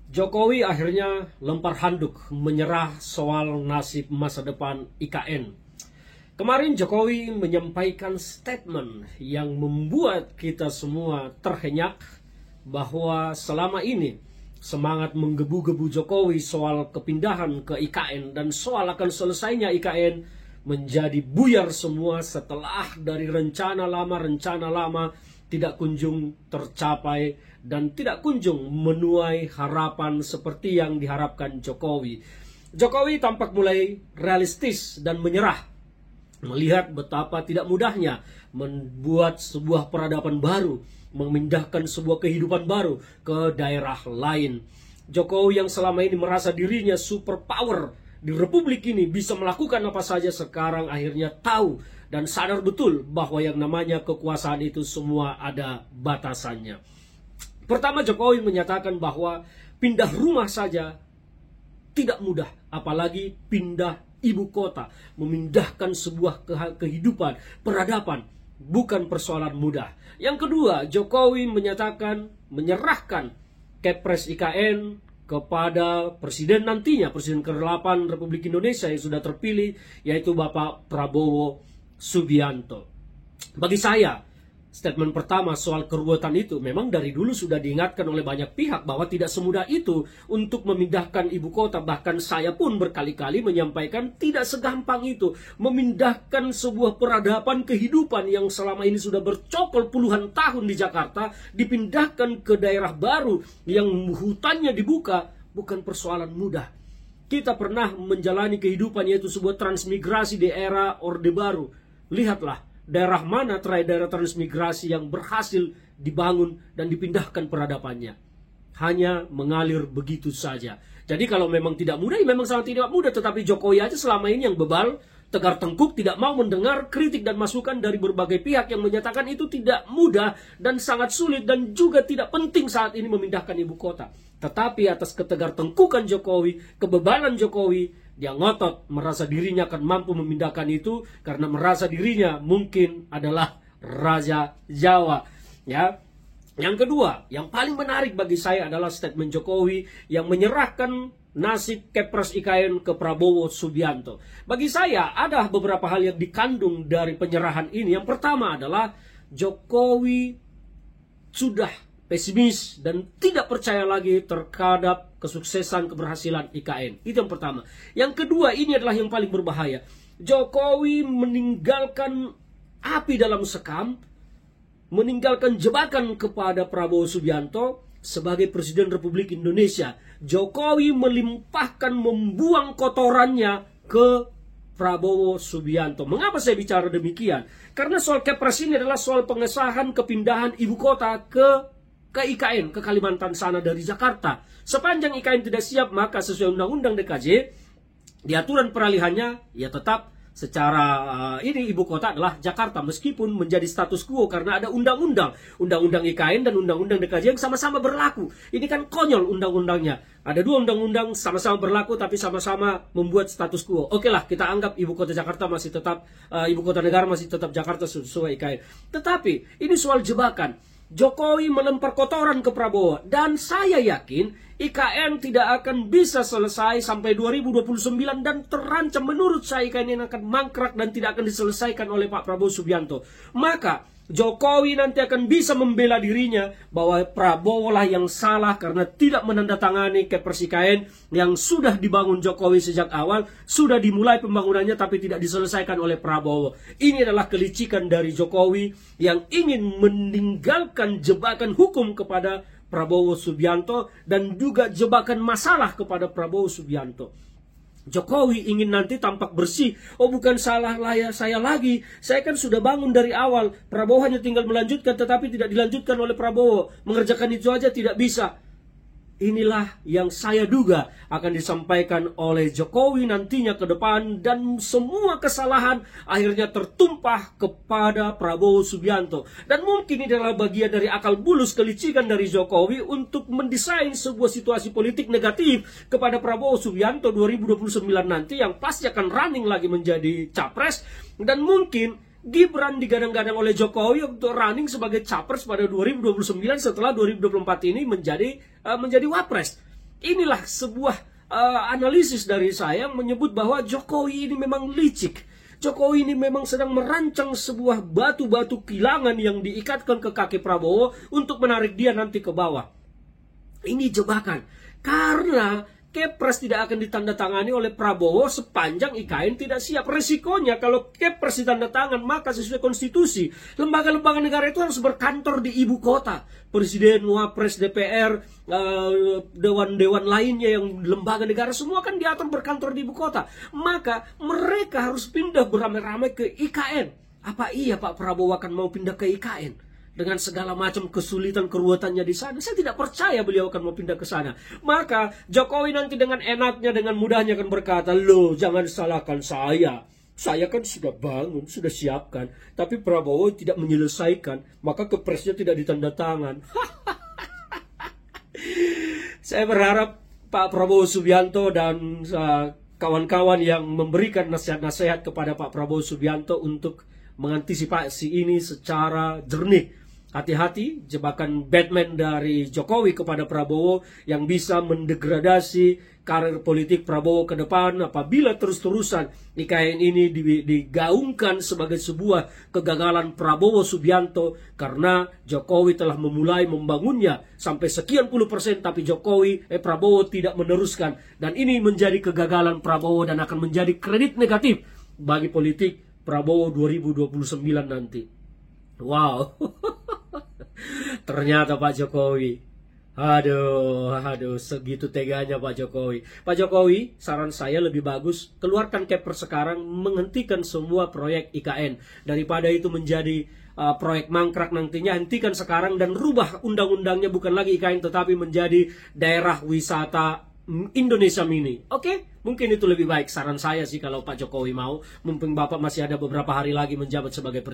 Jokowi akhirnya lempar handuk, menyerah soal nasib masa depan IKN. Kemarin Jokowi menyampaikan statement yang membuat kita semua terhenyak bahwa selama ini semangat menggebu-gebu Jokowi soal kepindahan ke IKN dan soal akan selesainya IKN menjadi buyar semua setelah dari rencana lama tidak kunjung tercapai dan tidak kunjung menuai harapan seperti yang diharapkan Jokowi. Jokowi tampak mulai realistis dan menyerah, melihat betapa tidak mudahnya membuat sebuah peradaban baru, memindahkan sebuah kehidupan baru ke daerah lain. Jokowi yang selama ini merasa dirinya super power di republik ini, bisa melakukan apa saja, sekarang akhirnya tahu dan sadar betul bahwa yang namanya kekuasaan itu semua ada batasannya. Pertama, Jokowi menyatakan bahwa pindah rumah saja tidak mudah, apalagi pindah ibu kota, memindahkan sebuah kehidupan, peradaban, bukan persoalan mudah. Yang kedua, Jokowi menyatakan menyerahkan Kepres IKN kepada presiden nantinya, presiden ke-8 Republik Indonesia yang sudah terpilih, yaitu Bapak Prabowo Subianto. Bagi saya, statement pertama soal keruwetan itu memang dari dulu sudah diingatkan oleh banyak pihak bahwa tidak semudah itu untuk memindahkan ibu kota. Bahkan saya pun berkali-kali menyampaikan tidak segampang itu memindahkan sebuah peradaban kehidupan yang selama ini sudah bercokol puluhan tahun di Jakarta, dipindahkan ke daerah baru yang hutannya dibuka, bukan persoalan mudah. Kita pernah menjalani kehidupan yaitu sebuah transmigrasi di era Orde Baru. Lihatlah daerah mana daerah transmigrasi yang berhasil dibangun dan dipindahkan peradabannya. Hanya mengalir begitu saja. Jadi kalau memang tidak mudah, memang sangat tidak mudah. Tetapi Jokowi aja selama ini yang bebal, tegar tengkuk, tidak mau mendengar kritik dan masukan dari berbagai pihak yang menyatakan itu tidak mudah dan sangat sulit dan juga tidak penting saat ini memindahkan ibu kota. Tetapi atas ketegar tengkukan Jokowi, kebebalan Jokowi, dia ngotot merasa dirinya akan mampu memindahkan itu karena merasa dirinya mungkin adalah Raja Jawa. Ya. Yang kedua, yang paling menarik bagi saya adalah statement Jokowi yang menyerahkan nasib Kepres IKN ke Prabowo Subianto. Bagi saya ada beberapa hal yang dikandung dari penyerahan ini. Yang pertama adalah Jokowi sudah pesimis dan tidak percaya lagi terhadap kesuksesan keberhasilan IKN. Itu yang pertama. Yang kedua, ini adalah yang paling berbahaya. Jokowi meninggalkan api dalam sekam, meninggalkan jebakan kepada Prabowo Subianto sebagai Presiden Republik Indonesia. Jokowi melimpahkan, membuang kotorannya ke Prabowo Subianto. Mengapa saya bicara demikian? Karena soal Kepres ini adalah soal pengesahan kepindahan ibu kota ke IKN, ke Kalimantan sana dari Jakarta. Sepanjang IKN tidak siap, maka sesuai Undang-Undang DKJ, di aturan peralihannya ya tetap secara ini ibu kota adalah Jakarta, meskipun menjadi status quo karena ada undang-undang IKN dan undang-undang DKJ yang sama-sama berlaku. Ini kan konyol undang-undangnya. Ada dua undang-undang sama-sama berlaku tapi sama-sama membuat status quo. Oke lah, kita anggap ibu kota Jakarta masih tetap ibu kota negara masih tetap Jakarta sesuai IKN. Tetapi ini soal jebakan. Jokowi melempar kotoran ke Prabowo dan saya yakin IKN tidak akan bisa selesai sampai 2029 dan terancam menurut saya IKN ini akan mangkrak dan tidak akan diselesaikan oleh Pak Prabowo Subianto. Maka Jokowi nanti akan bisa membela dirinya bahwa Prabowo lah yang salah karena tidak menandatangani Kepres IKN yang sudah dibangun Jokowi sejak awal, sudah dimulai pembangunannya tapi tidak diselesaikan oleh Prabowo. Ini adalah kelicikan dari Jokowi yang ingin meninggalkan jebakan hukum kepada Prabowo Subianto dan juga jebakan masalah kepada Prabowo Subianto. Jokowi ingin nanti tampak bersih. Oh, bukan salah saya lagi. Saya kan sudah bangun dari awal. Prabowo hanya tinggal melanjutkan, tetapi tidak dilanjutkan oleh Prabowo. Mengerjakan itu aja tidak bisa. Inilah yang saya duga akan disampaikan oleh Jokowi nantinya ke depan dan semua kesalahan akhirnya tertumpah kepada Prabowo Subianto. Dan mungkin ini adalah bagian dari akal bulus kelicikan dari Jokowi untuk mendesain sebuah situasi politik negatif kepada Prabowo Subianto 2029 nanti yang pasti akan running lagi menjadi capres dan mungkin Gibran digadang-gadang oleh Jokowi untuk running sebagai capres pada 2029 setelah 2024 ini menjadi wapres. inilah sebuah analisis dari saya yang menyebut bahwa Jokowi ini memang licik. Jokowi ini memang sedang merancang sebuah batu-batu kilangan yang diikatkan ke kaki Prabowo untuk menarik dia nanti ke bawah. Ini jebakan. Karena Kepres tidak akan ditandatangani oleh Prabowo sepanjang IKN tidak siap. Resikonya kalau Kepres ditandatangan, maka sesuai konstitusi, lembaga-lembaga negara itu harus berkantor di ibu kota. Presiden, Wapres, DPR, dewan-dewan lainnya yang lembaga negara, semua kan diatur berkantor di ibu kota. Maka mereka harus pindah beramai-ramai ke IKN. Apa iya Pak Prabowo akan mau pindah ke IKN? Dengan segala macam kesulitan keruwetannya di sana, saya tidak percaya beliau akan mau pindah ke sana. Maka Jokowi nanti dengan enaknya, dengan mudahnya akan berkata, loh jangan salahkan saya. Saya kan sudah bangun, sudah siapkan. Tapi Prabowo tidak menyelesaikan, maka kepresnya tidak ditandatangan. Saya berharap Pak Prabowo Subianto dan kawan-kawan yang memberikan nasihat-nasihat kepada Pak Prabowo Subianto untuk mengantisipasi ini secara jernih. Hati-hati jebakan Batman dari Jokowi kepada Prabowo yang bisa mendegradasi karir politik Prabowo ke depan apabila terus-terusan IKN ini digaungkan sebagai sebuah kegagalan Prabowo Subianto karena Jokowi telah memulai membangunnya sampai sekian % tapi Prabowo tidak meneruskan, dan ini menjadi kegagalan Prabowo dan akan menjadi kredit negatif bagi politik Prabowo 2029 nanti. Wow. Ternyata Pak Jokowi, aduh, segitu teganya Pak Jokowi. Pak Jokowi, saran saya lebih bagus keluarkan Kepres sekarang, menghentikan semua proyek IKN daripada itu menjadi proyek mangkrak nantinya. Hentikan sekarang dan rubah undang-undangnya, bukan lagi IKN tetapi menjadi daerah wisata Indonesia Mini. Oke? Mungkin itu lebih baik, saran saya sih kalau Pak Jokowi mau, mumpung Bapak masih ada beberapa hari lagi menjabat sebagai presiden.